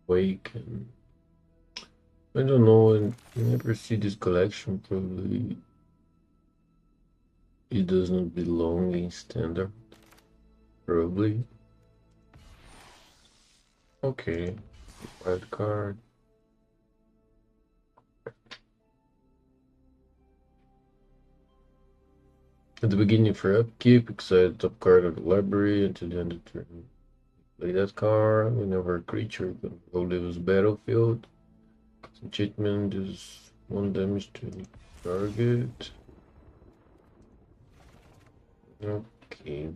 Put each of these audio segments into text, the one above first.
Awaken. I don't know. I never see this collection. Probably it does not belong in standard. Probably. Okay. Wild card. At the beginning for upkeep, exile top card of the library until the end of the turn. Play that card. Whenever a creature leaves battlefield. Enchantment is 1 damage to target. Okay.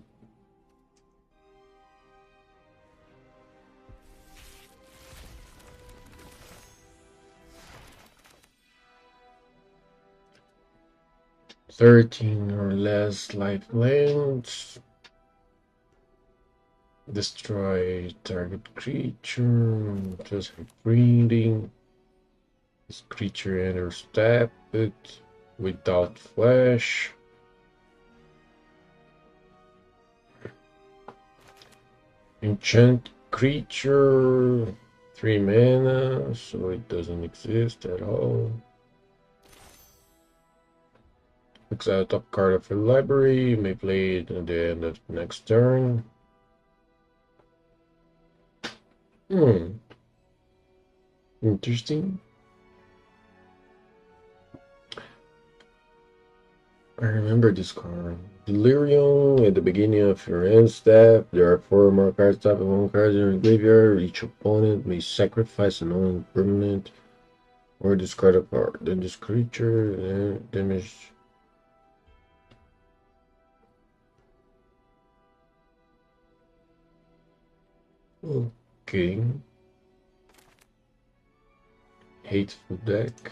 Thirteen or less lifelines. Destroy target creature. Just reading. This creature enters tap it without flash. Enchant creature. 3 mana, so it doesn't exist at all. Exile top card of your library. You may play it at the end of the next turn. Interesting. I remember this card. Delirium. At the beginning of your end step, there are 4 more cards top and 1 card in your graveyard. Each opponent may sacrifice an non-permanent or discard a card. Then this creature damage. Okay. Hateful deck.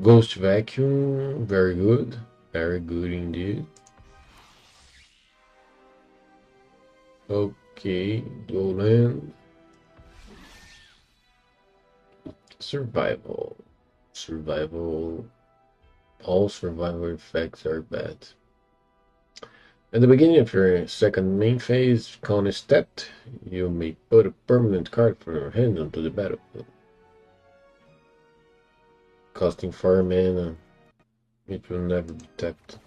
Ghost Vacuum. Very good. Very good indeed. Okay. Lowland. Survival. Survival. All survival effects are bad. At the beginning of your second main phase, count is stepped. You may put a permanent card from your hand onto the battlefield. Costing 4 mana. It will never be tapped.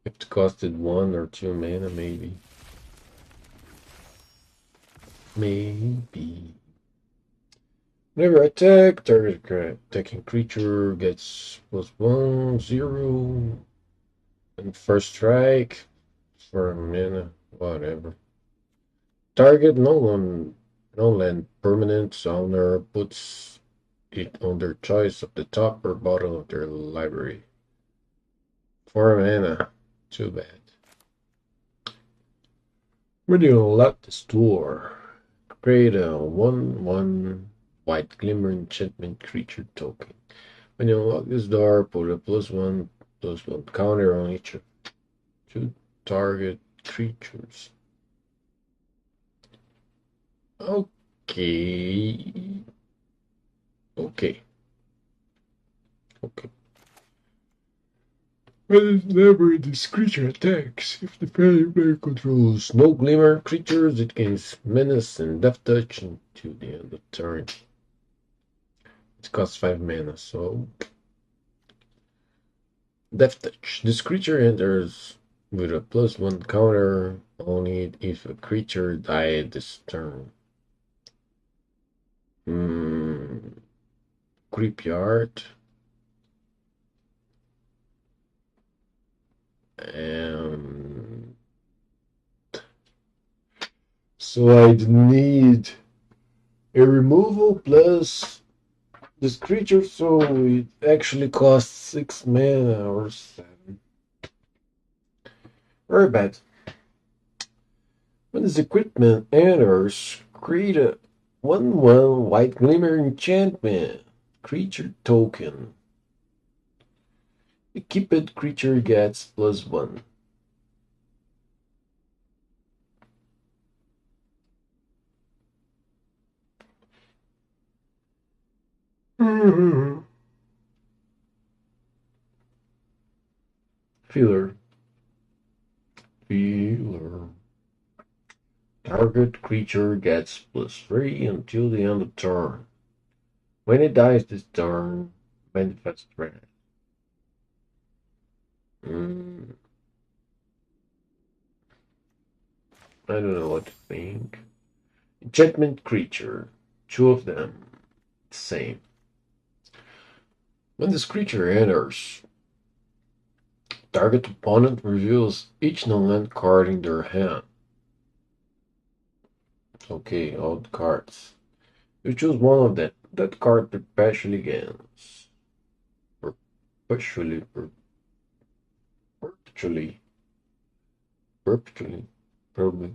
If it costed 1 or 2 mana, maybe. Maybe. Whenever attack, target attacking creature gets +1/0. And first strike for a mana, whatever. Target no-land permanent owner puts it on their choice of the top or bottom of their library. 4 mana, too bad. When you unlock the store, create a 1/1 white glimmer enchantment creature token. When you unlock this door, put a +1/+1 counter on each of 2 target creatures. Okay. Okay. Whenever this creature attacks, if the player controls no glimmer creatures, it gains menace and death touch until the end of turn. It costs 5 mana, so death touch. This creature enters with a +1 counter on it if a creature died this turn. Creepy art. And so I'd need a removal plus this creature, so it actually costs 6 mana or 7. Very bad. When this equipment enters, create a 1/1 white glimmer enchantment creature token. Equipped creature gets +1. Filler. Target creature gets +3 until the end of turn. When it dies this turn, manifest threat. I don't know what to think. Enchantment creature. Two of them. Same. When this creature enters, target opponent reveals each non-land card in their hand. Okay, all the cards. You choose one of them. That card perpetually gains. Perpetually. Perpetually. Perpetually. Probably.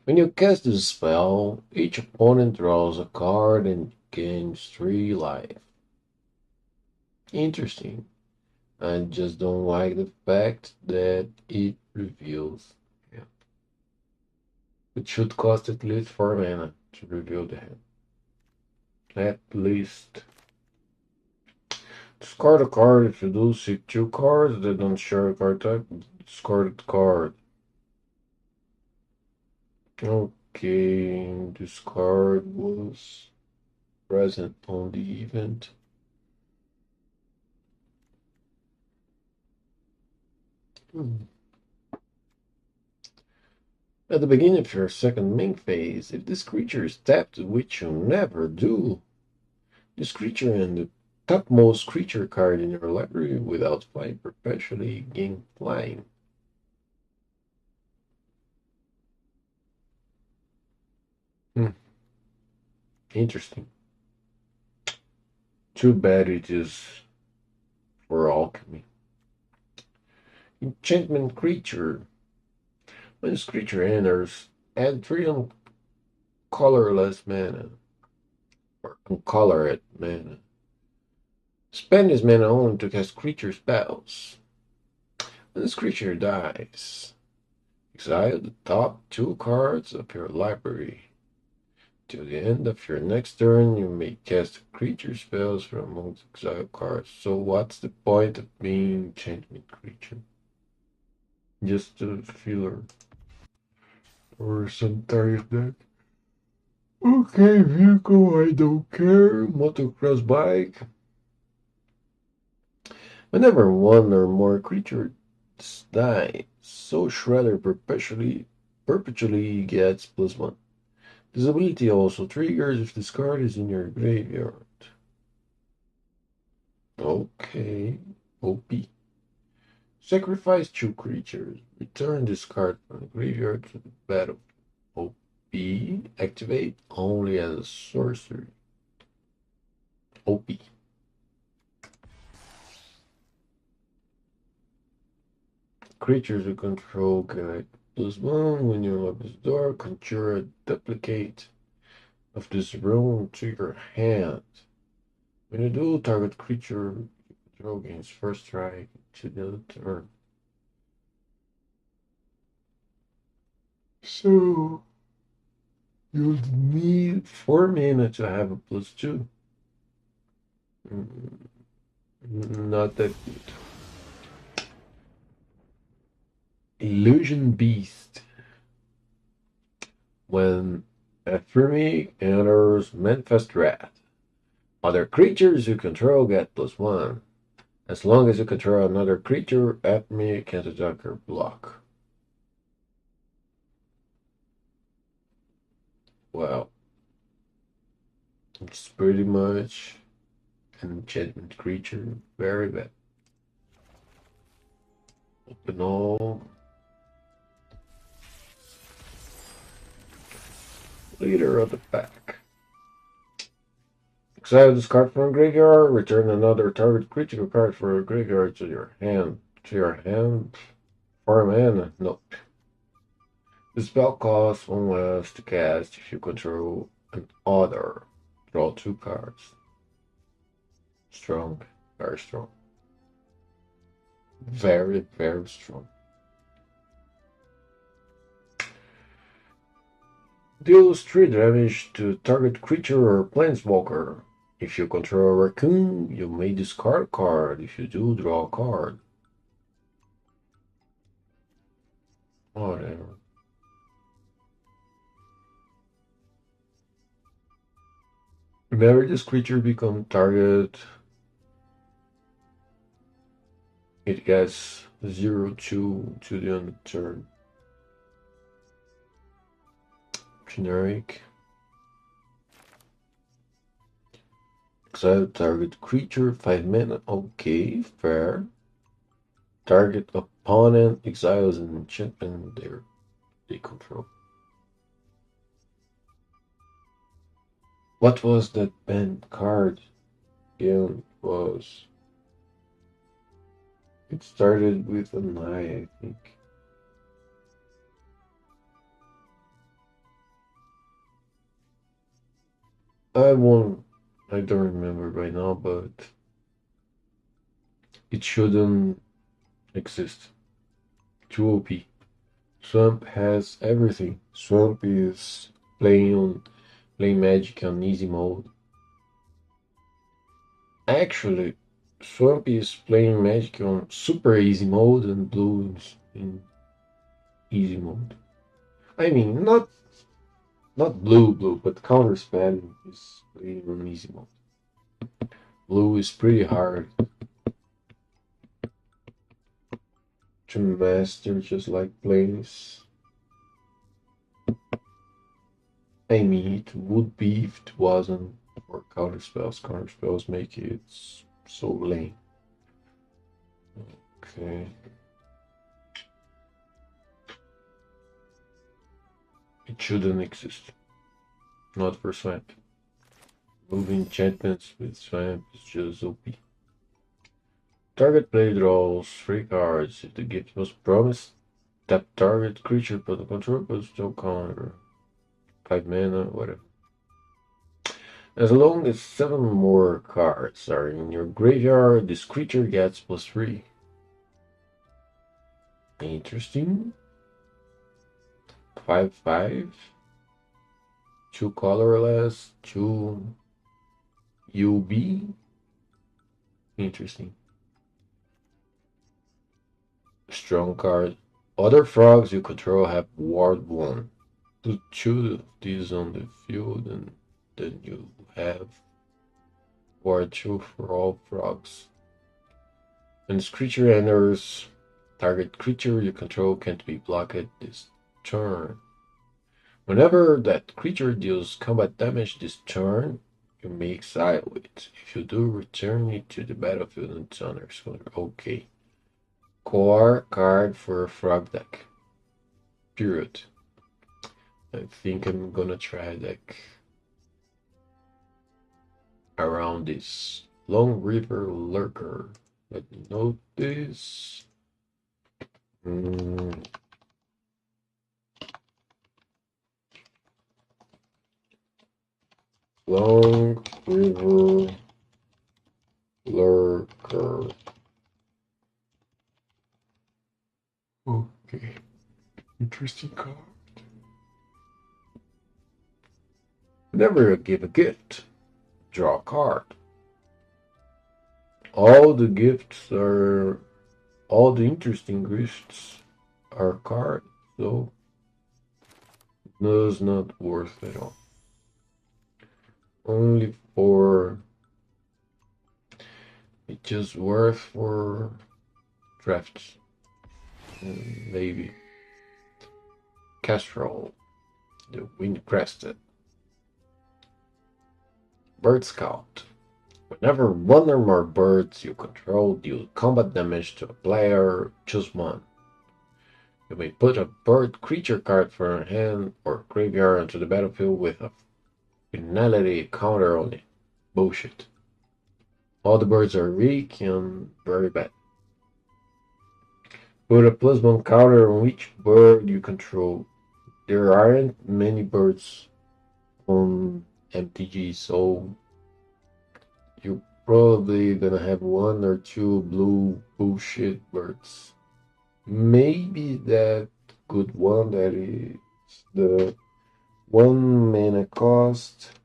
When you cast this spell, each opponent draws a card and gains 3 life. Interesting. I just don't like the fact that it reveals. Yeah. It should cost at least 4 mana to reveal the hand. At least. Discard a card if you do see 2 cards that don't share a card type. Discard the card. Okay, this card was present on the event. At the beginning of your second main phase, if this creature is tapped, which you never do, this creature and the topmost creature card in your library without flying perpetually gain flying. Interesting. Too bad it is for alchemy. Enchantment creature. When this creature enters, add 3 colorless mana. Or uncolored mana. Spend this mana only to cast creature spells. When this creature dies, exile the top 2 cards of your library. Till the end of your next turn, you may cast creature spells from amongst exiled cards. So what's the point of being enchantment creature? Just a filler. Or some type that. Okay, vehicle, I don't care. Motocross bike. Whenever one or more creatures die, so Shredder perpetually gets +1. This ability also triggers if this card is in your graveyard. Okay, OP. Sacrifice 2 creatures. Return this card from the graveyard to the battle. OP. Activate only as a sorcery. OP. Creatures you control get +1 when you open this door. Conjure a duplicate of this rune to your hand. When you do, target creature you control gains first strike to the turn. So you'll need 4 mana to have a +2. Not that good. Illusion Beast. When Ephremi enters Manifest Wrath, other creatures you control get +1. As long as you control another creature, Ephremi can't attack or block. Well, it's pretty much an enchantment creature. Very bad. Open all. Leader of the pack. Exile this card from a graveyard. Return another target creature card from a graveyard to your hand. To your hand. 4 mana. Nope. The spell costs 1 less to cast if you control an other. Draw 2 cards. Strong. Very strong. Very, very strong. Deals 3 damage to target creature or planeswalker. If you control a raccoon, you may discard a card. If you do, draw a card. Whatever. Whenever this creature becomes target, it gets 0/2 to the end of turn. Generic. Exile target creature, 5 mana. Okay, fair. Target opponent exiles an enchantment they control. What was that banned card? Again, was. It started with an I, I think. I won't. I don't remember right now, but it shouldn't exist. Too OP. Swamp has everything. Swamp is playing Magic on easy mode. Actually, Swamp is playing Magic on super easy mode and Blue is in easy mode. I mean, not blue, but counter spelling is playing on easy mode. Blue is pretty hard to master, just like planes. I mean, it would be if it wasn't for counter spells. Counter spells make it so lame. Okay. It shouldn't exist. Not for Swamp. Moving enchantments with Swamp is just OP. Target player draws 3 cards. If the gift was promised, tap target creature put the control puts no counter. 5 mana, whatever. As long as 7 more cards are in your graveyard, this creature gets +3. Interesting. 5/5. 2 colorless. 2 UB. Interesting. Strong card. Other frogs you control have Ward 1. Put 2 of these on the field, and then you have Ward 2 for all frogs. When this creature enters, target creature you control can't be blocked this turn. Whenever that creature deals combat damage this turn, you may exile it. If you do, return it to the battlefield and its owner's color. Okay. Core card for a frog deck. Period. I think I'm gonna try a deck around this Long River Lurker. Let me note this. Long River Lurker. Okay. Interesting card. Whenever you give a gift, draw a card. All the interesting gifts are cards, so no, it's not worth it all. Only for it's just worth for drafts. Maybe Castrol, the Wind Crested, Bird Scout. Whenever one or more birds you control deal combat damage to a player, choose one. You may put a bird creature card from your hand or graveyard onto the battlefield with a finality counter on it. Bullshit. All the birds are weak and very bad. Put a +1 counter on each bird you control. There aren't many birds on MTG, so you're probably gonna have 1 or 2 blue bullshit birds. Maybe that good one that is the 1 mana cost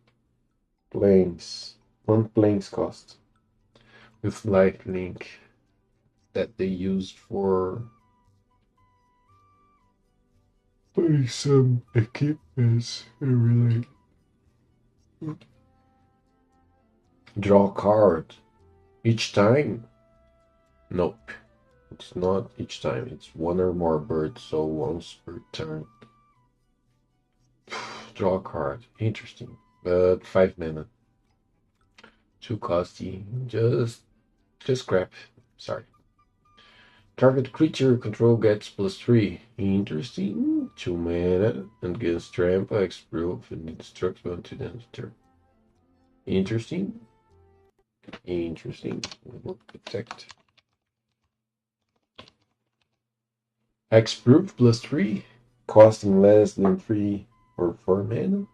planes. 1 planes cost with lifelink that they used for putting some equipments related. Draw a card each time? Nope. It's not each time. It's one or more birds, so once per turn. Draw a card. Interesting. But 5 mana. Too costly. Just crap. Sorry. Target creature control gets +3. Interesting. 2 mana and gains trample, X-Proof, and indestructible until the end of the turn. Interesting. Interesting. Protect. X-Proof +3. Costing less than 3 or 4 mana.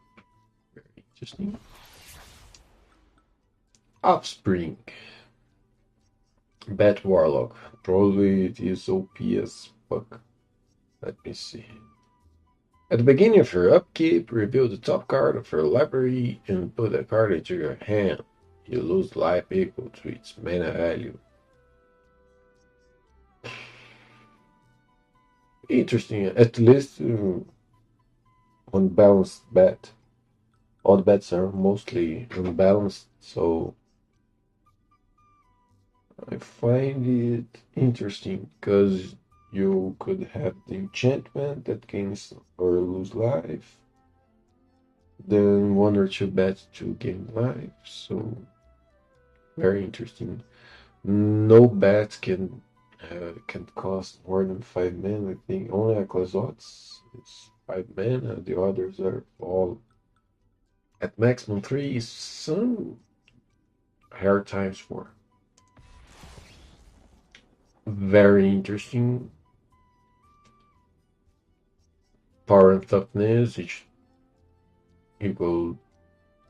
Very interesting. Offspring. Bat Warlock. Probably it is OP as fuck. Let me see. At the beginning of your upkeep, reveal the top card of your library and put a card into your hand. You lose life equal to its mana value. Interesting. At least unbalanced bet. All the bets are mostly unbalanced, so I find it interesting because you could have the enchantment that gains or lose life, then one or two bets to gain life, so very interesting. No bet can cost more than 5 mana. I think only Aquazots is 5 mana. The others are all at maximum 3. Some hard times 4. Very interesting. Power and toughness each equal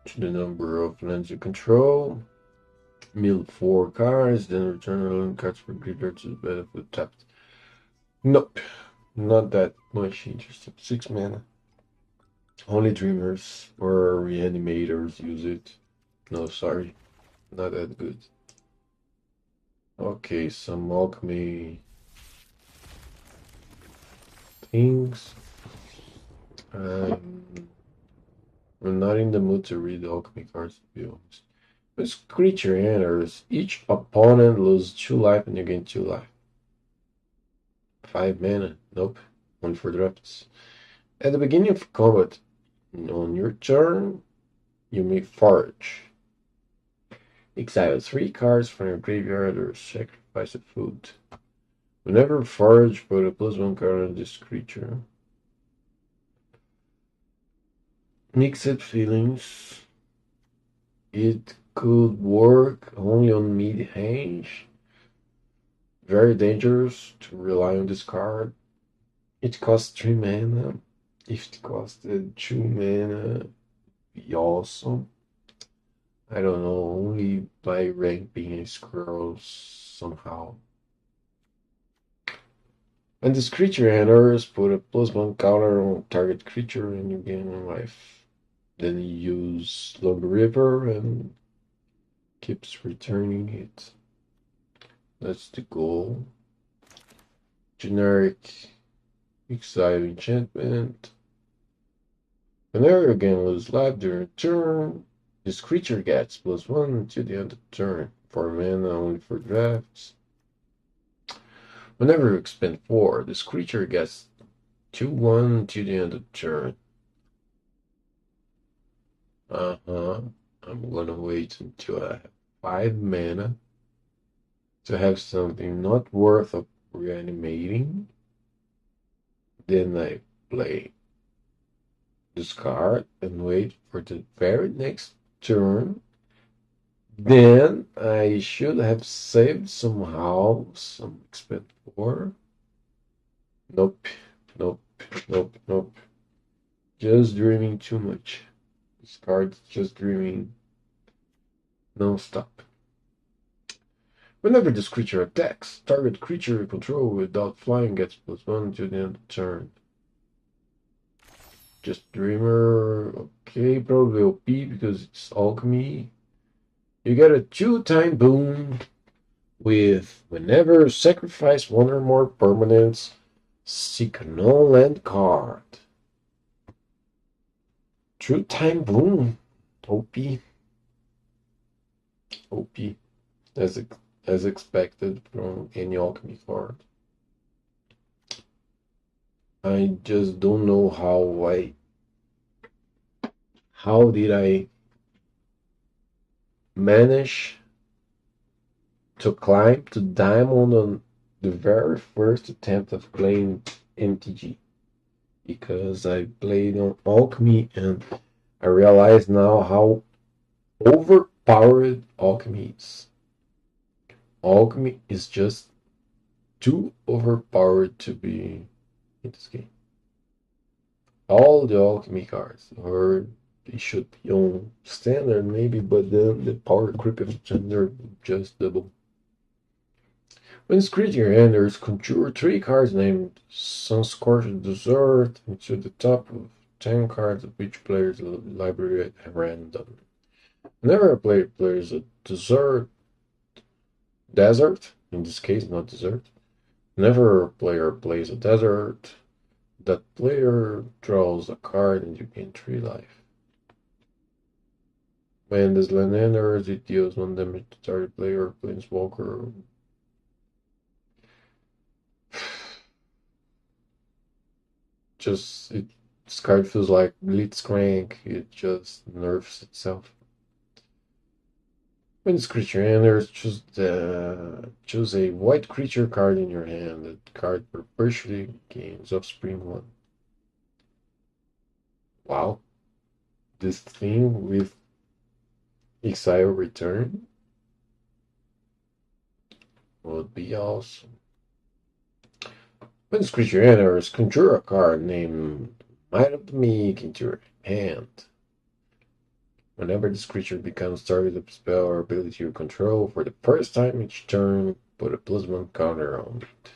to the number of lands you control. Mill 4 cards, then return 11 cards per graveyard to the battlefield tapped. Nope, not that much interesting. 6 mana. Only dreamers or reanimators use it. No, sorry, not that good. Okay, some alchemy things. I'm not in the mood to read alchemy cards, to be honest. This creature enters. Each opponent loses 2 life and you gain 2 life. 5 mana. Nope. One for drafts. At the beginning of combat, on your turn, you may forage. Exile 3 cards from your graveyard or sacrifice a food. Whenever forage, put a +1 card on this creature. Mixed feelings. It could work only on mid-range. Very dangerous to rely on this card. It costs 3 mana. If it costed 2 mana, be awesome. I don't know, only by ramping a scroll somehow. When this creature enters, put a +1 counter on target creature and you gain 1 life. Then you use Long River and keeps returning it. That's the goal. Generic exile enchantment. Whenever you gain lose life during turn, this creature gets +1 until the end of the turn. 4 mana only for drafts. Whenever you expend 4, this creature gets 2/1 until the end of the turn. I'm gonna wait until I have 5 mana to have something not worth of reanimating. Then I play this card and wait for the very next turn. Then I should have saved somehow some expend 4. Nope, nope, nope, nope. Just dreaming too much. This card's just dreaming non-stop. Whenever this creature attacks, target creature you control without flying gets +1 to the end of the turn. Just Dreamer, okay, probably OP because it's alchemy. You get a 2-time boon with whenever sacrifice 1 or more permanents, seek a non-land card. 2-time boon, OP. OP, as expected from any alchemy card. I just don't know how did I manage to climb to diamond on the very first attempt of playing MTG, because I played on alchemy and I realize now how overpowered alchemy is. Alchemy is just too overpowered to be in this game. All the alchemy cards, or they should be on standard maybe, but then the power creep of standard just double. When this creature enters, conjure 3 cards named Sunscorched Desert into the top of 10 cards of each player's library at random. Whenever a player plays a desert, in this case not desert, whenever a player plays a desert, that player draws a card and you gain 3 life. When this land enters, it deals 1 damage to target player or planeswalker. This card feels like Blitzcrank, it just nerfs itself. When this creature enters, choose a white creature card in your hand. That card perpetually gains Offspring 1. Wow. This thing with Exile Return would be awesome. When this creature enters, conjure a card named Might of the Meek into your hand. Whenever this creature becomes target of a spell or ability you control, for the first time each turn, put a +1 counter on it.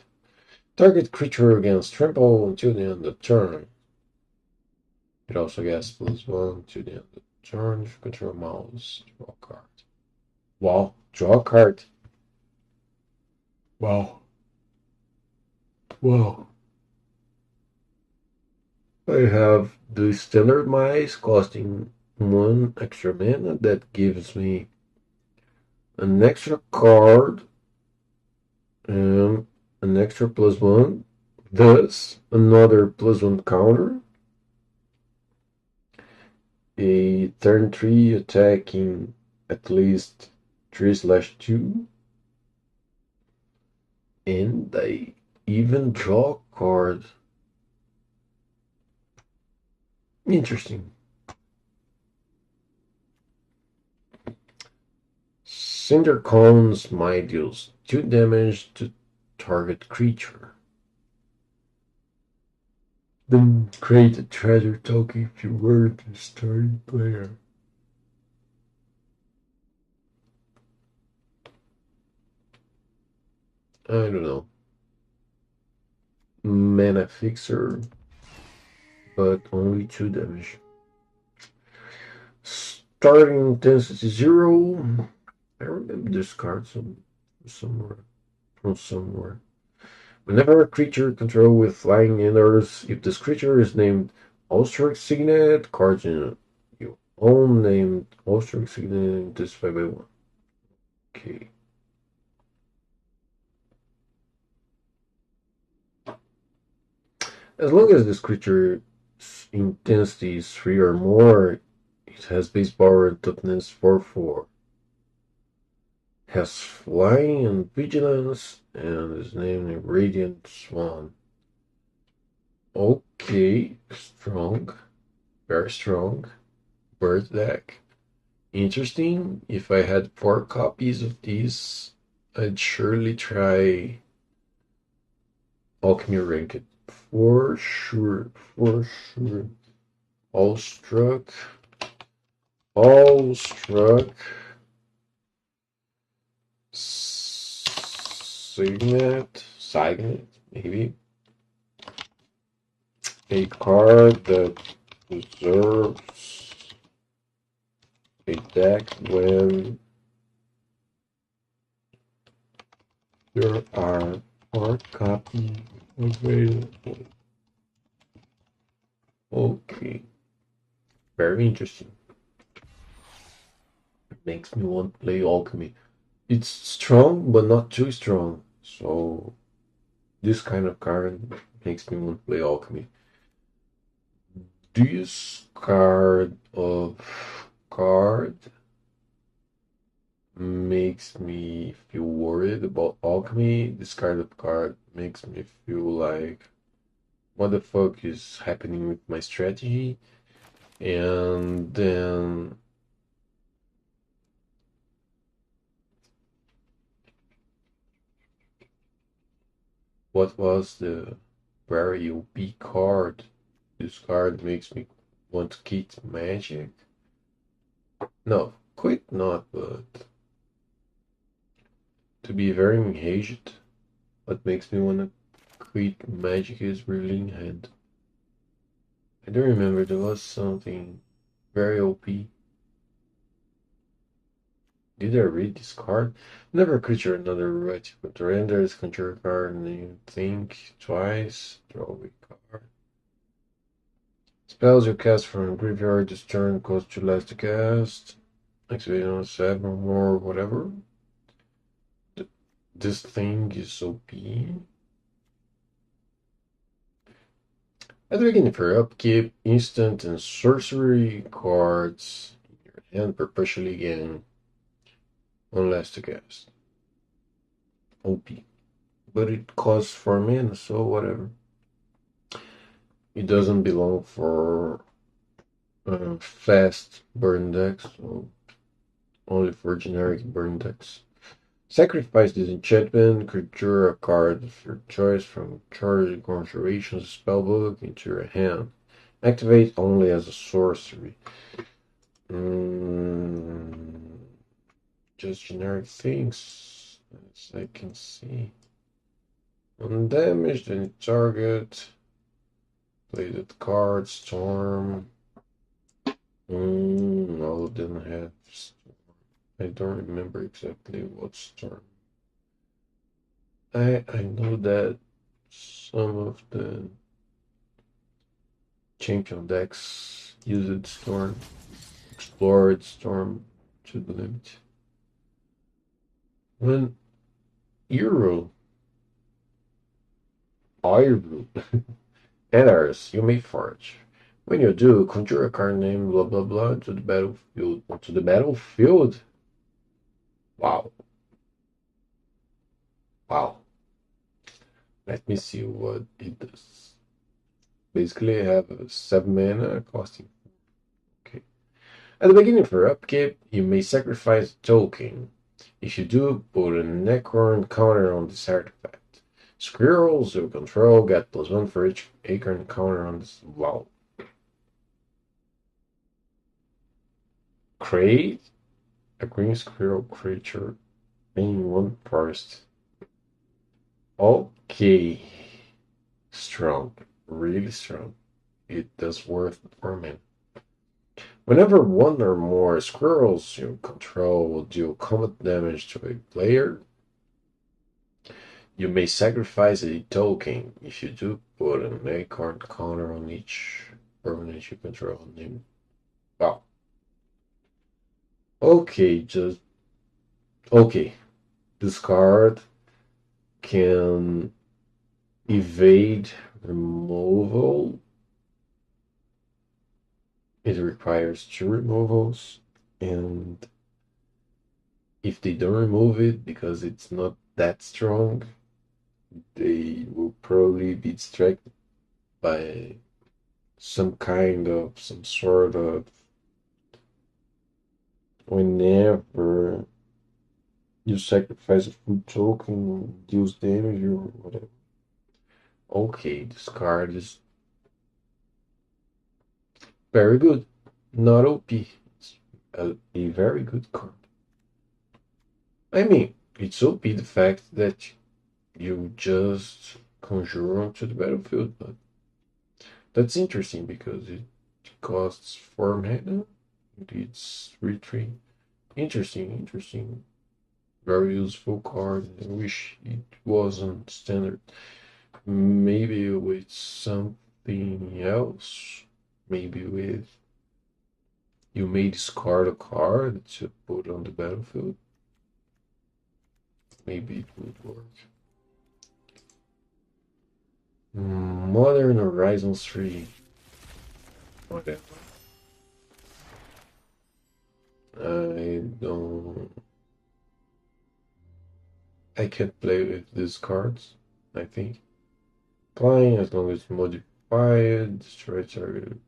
Target creature against trample until the end of turn. It also gets +1 to the end of the turn if you control mouse. Draw a card. Wow, draw a card. Wow. Wow. I have the standard mice costing 1 extra mana that gives me an extra card and an extra +1, thus another +1 counter, a turn 3 attacking at least 3/2, and I even draw a card. Interesting. Cinder Cones might deals 2 damage to target creature. Then create a treasure token if you were the starting player. I don't know. Mana fixer, but only 2 damage. Starting intensity 0. I remember this card somewhere. From somewhere. Whenever a creature control with flying enters, if this creature is named Ostrich Signet, cards in your own named Ostrich Signet this 5/1. Okay. As long as this creature's intensity is 3 or more, it has base power and toughness 4/4. Has flying and vigilance, and is named Radiant Swan. Okay, strong. Very strong. Bird deck. Interesting. If I had 4 copies of these, I'd surely try Alchemy Ranked. For sure. For sure. All struck. All struck. Signet, maybe. A card that deserves a deck when there are 4 copies available. Okay. Very interesting. makes me want to play alchemy. It's strong, but not too strong. So this kind of card makes me want to play alchemy. Do you card of card makes me feel worried about alchemy? This kind of card makes me feel like what the fuck is happening with my strategy? And then what was the very OP card? This card makes me want to quit magic. No, quit not, but to be very engaged. What makes me want to quit magic is Brilliant Hand. I don't remember, there was something very OP. Did I read this card? Never creature another right. But render is control card and you think twice. Draw a card. Spells you cast from graveyard this turn cost 2 less to cast. Activate on 7 or more, whatever. This thing is OP. At the beginning for upkeep, instant and sorcery cards in your hand perpetually gain 1 less to cast. OP. But it costs 4 mana, so whatever. It doesn't belong for fast burn decks, so only for generic burn decks. Sacrifice this enchantment, creature a card of your choice from Charged Conjurations spellbook into your hand. Activate only as a sorcery. Just generic things, as I can see. On damage, then target. Play that card, Storm. All of them have Storm. I don't remember exactly what Storm. I know that some of the champion decks used Storm, explored Storm to the limit. When Euro, Iru, enters, you may forge. When you do, conjure a card named blah blah blah to the battlefield. To the battlefield? Wow. Wow. Let me see what it does. Basically, I have a 7 mana costing. Okay. At the beginning of your upkeep, you may sacrifice a token. If you do, put a Necron counter on this artifact. Squirrels you control get +1 for each acorn counter on this. Wow. Create a green squirrel creature in one forest. Okay. Strong. Really strong. It does worth 4 mana. Whenever one or more squirrels you control will deal combat damage to a player, you may sacrifice a token. If you do, put an acorn counter on each permanent you control name. Wow. Okay, just okay. This card can evade removal. It requires 2 removals, and if they don't remove it because it's not that strong, they will probably be distracted by some sort of whenever you sacrifice a food token, deals damage or whatever. Okay, this card is very good. Not OP. It's a very good card. I mean, it's OP the fact that you just conjure onto the battlefield, but that's interesting because it costs 4 mana. It's retreat. Interesting. Very useful card. I wish it wasn't standard. Maybe with something else. Maybe with You may discard a card to put on the battlefield. Maybe it would work. Modern Horizons 3. Whatever. I don't. I can't play with these cards, I think. Playing as long as modified, destroy target.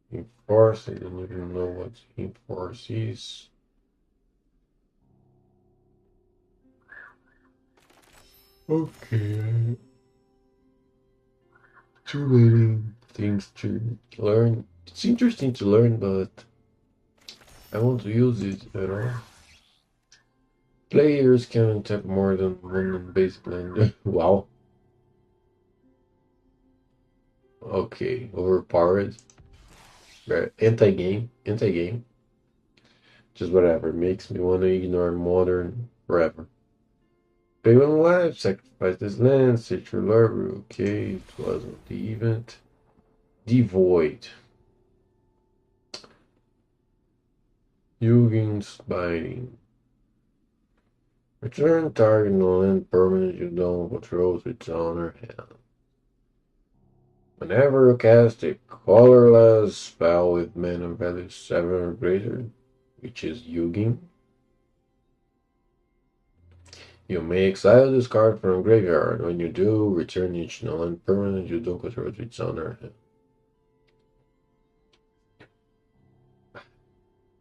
Enforce, I don't even know what enforce is. Okay. Too many things to learn. It's interesting to learn, but I want to use it at all. Players can tap more than one base land. Wow. Okay, overpowered. Right. Anti-game. Anti-game. Just whatever. Makes me want to ignore modern forever. Pay one life, sacrifice this land, set your larva. Okay, it wasn't the event. Devoid. Yugin's Binding. Return target non-land permanent you don't control to its owner hand. Whenever you cast a colorless spell with mana value 7 or greater, which is Yugin, you may exile this card from graveyard. When you do, return each non-land permanent you don't control to its owner hand.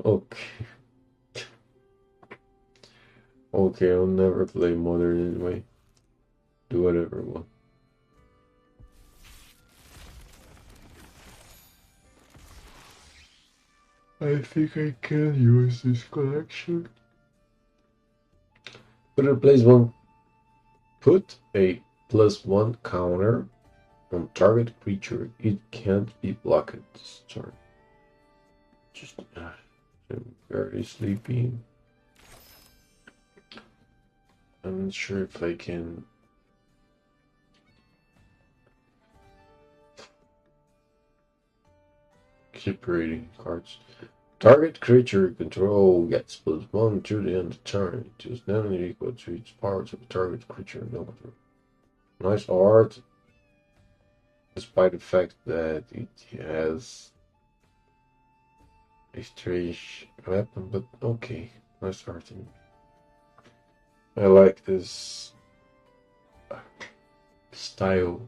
Okay. Okay, I'll never play Modern anyway. Do whatever I want. I think I can use this collection. Put a +1. Put a +1 counter on target creature. It can't be blocked this turn. Just I'm very sleepy. I'm not sure if I can. Keep reading cards. Target creature control gets +1 to the end of the turn. It is not equal to its powers of the target creature. No control. Nice art, despite the fact that it has a strange weapon, but okay. Nice art. I like this style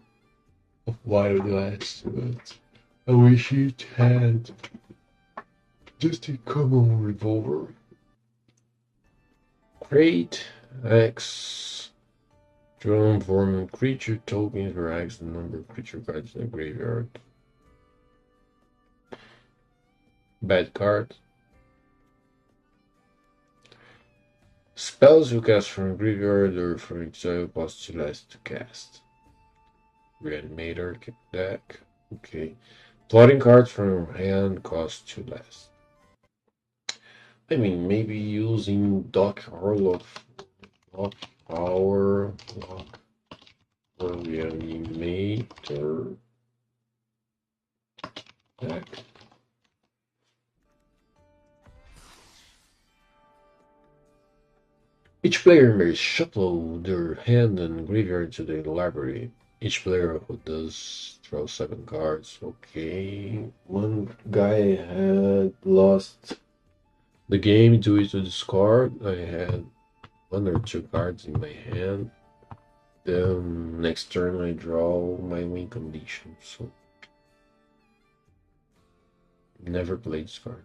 of Wild West, but I wish it had just a common revolver. Great X. Transform creature tokens for X the number of creature cards in the graveyard. Bad card. Spells you cast from graveyard or from exile cost 2 less to cast. Reanimator deck. Okay. Plotting cards from hand cost 2 less. I mean, maybe using Doc Harloff. Lock Power. Lock. Reanimator deck. Each player may shuffle their hand and graveyard to the library. Each player who does throw 7 cards. Okay. One guy had lost the game due to discard. I had 1 or 2 cards in my hand. Then next turn I draw my win condition. So never play this card.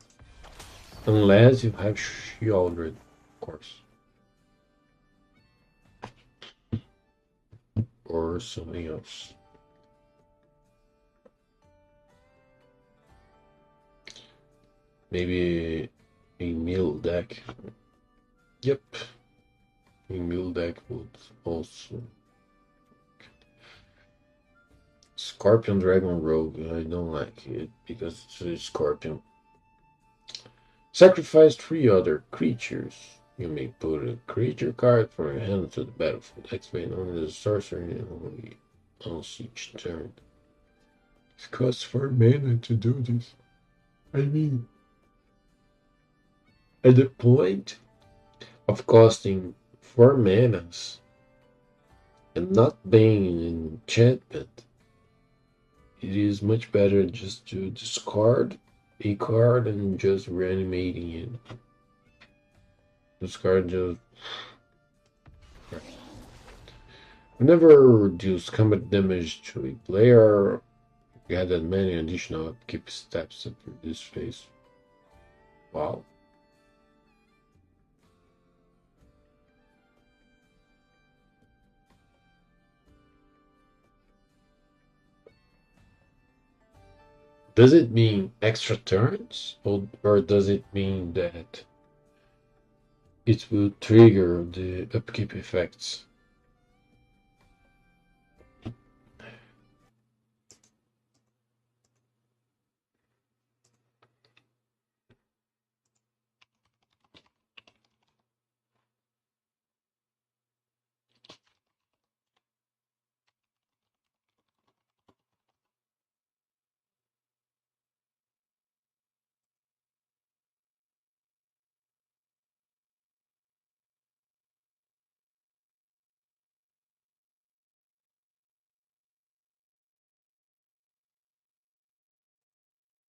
Unless you have Shieldred, of course. Or something else. Maybe a mill deck. Yep. A mill deck would also. Scorpion Dragon Rogue. I don't like it because it's a scorpion. Sacrifice 3 other creatures. You may put a creature card from your hand to the battlefield. Activate only the sorcerer only on each turn. It costs 4 mana to do this. I mean, at the point of costing 4 manas and not being an enchantment, it is much better just to discard a card and just reanimating it. Discard just. Whenever reduce combat damage to a player, you add that many additional upkeep steps after this phase. Wow. Does it mean extra turns? Or does it mean that it will trigger the upkeep effects?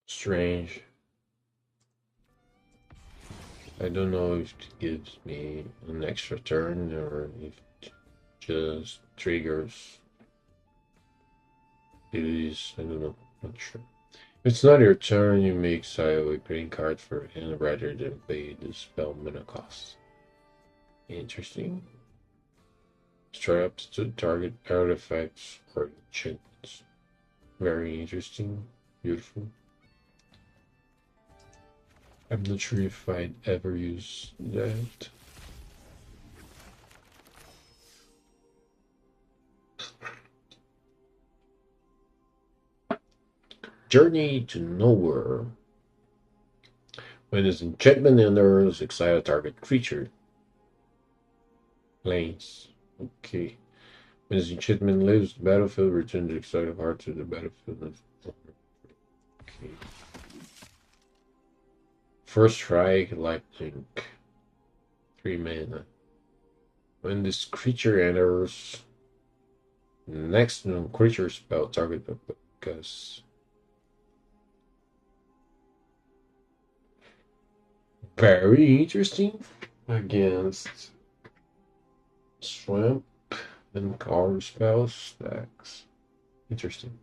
Strange. I don't know if it gives me an extra turn or if it just triggers. It is, I don't know, not sure. If it's not your turn, you may exile a green card for hand rather than pay the spell mana cost. Interesting. Straps to target artifacts or enchantments. Very interesting. Beautiful. I'm not sure if I'd ever use that. Journey to Nowhere. When this enchantment enters, exile a target creature. Lanes. Okay. When this enchantment leaves the battlefield, return the exiled card to the battlefield. Okay. First strike, lightning. 3 mana. When this creature enters, next non-creature spell target because very interesting against swamp and counter spell stacks. Interesting.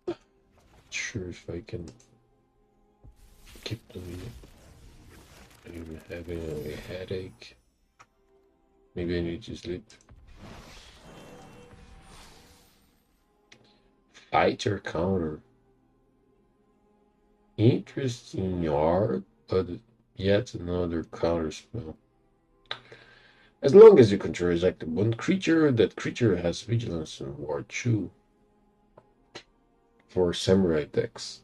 Not sure if I can keep doing it. I'm having a headache. Maybe I need to sleep. Fight or counter. Interesting art, but yet another counter spell. As long as you control exactly one creature, that creature has vigilance and ward 2 for samurai decks.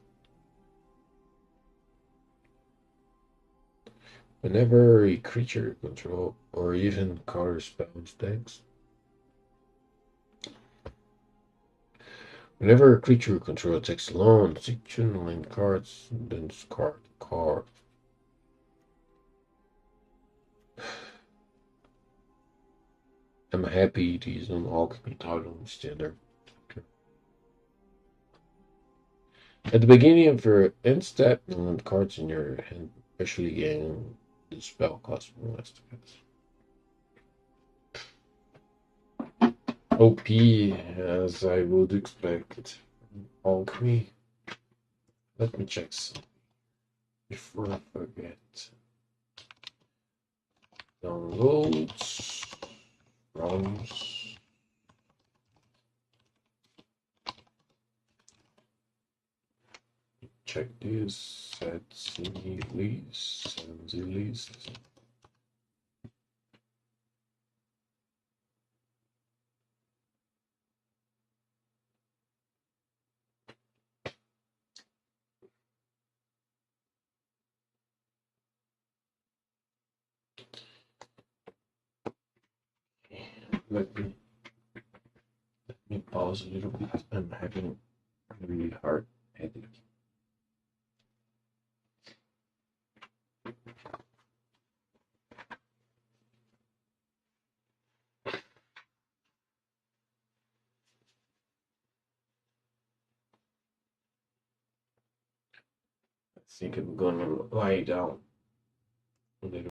Whenever a creature control or even counter spells decks. Whenever a creature control attacks alone, seek channeling cards, then discard the card. I'm happy it is on Alchemy title standard. At the beginning of your end step, land cards in your hand, especially gain the spell cost from last cast. OP, as I would expect. Alchemy. Let me check some before I forget. Downloads. ROMs. Check this. Set C list. Send the list. Let me pause a little bit. I'm having a really hard headache. think I'm gonna lie down a little.